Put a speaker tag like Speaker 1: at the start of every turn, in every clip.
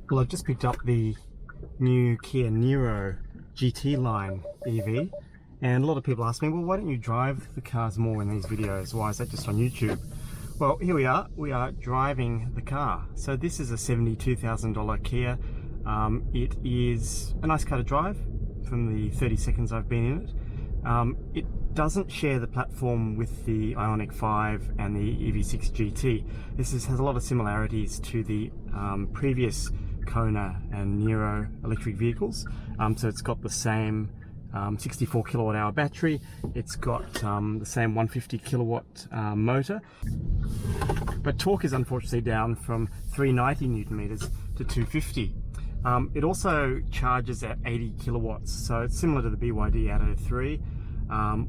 Speaker 1: Well, I've just picked up the new Kia Niro GT line EV, and a lot of people ask me, well, why don't you drive the cars more in these videos? Why is that just on YouTube? Well, here we are driving the car. So this is a $72,000 Kia. It is a nice car to drive from the 30 seconds I've been in it. It doesn't share the platform with the Ioniq 5 and the EV6 GT. This has a lot of similarities to the previous Kona and Niro electric vehicles. So it's got the same 64 kilowatt hour battery. It's got the same 150 kilowatt motor, but torque is unfortunately down from 390 newton meters to 250. It also charges at 80 kilowatts, so it's similar to the BYD Atto 3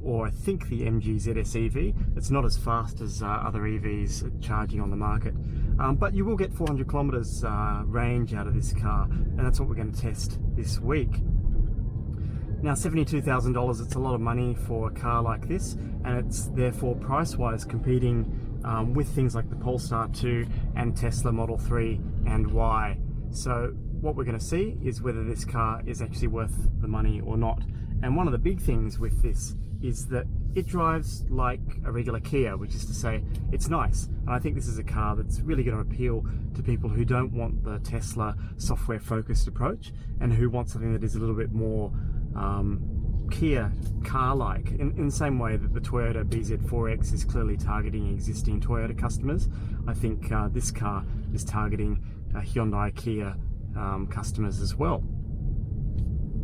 Speaker 1: or I think the MG ZS EV. It's not as fast as other EVs charging on the market, but you will get 400 kilometers range out of this car, and that's what we're going to test this week. Now, $72,000, it's a lot of money for a car like this, and it's therefore price-wise competing with things like the Polestar 2 and Tesla Model 3 and Y. So what we're going to see is whether this car is actually worth the money or not. And one of the big things with this is that it drives like a regular Kia, which is to say it's nice. And I think this is a car that's really going to appeal to people who don't want the Tesla software focused approach and who want something that is a little bit more Kia car-like, in the same way that the Toyota BZ4X is clearly targeting existing Toyota customers. I think this car is targeting Hyundai Kia customers as well.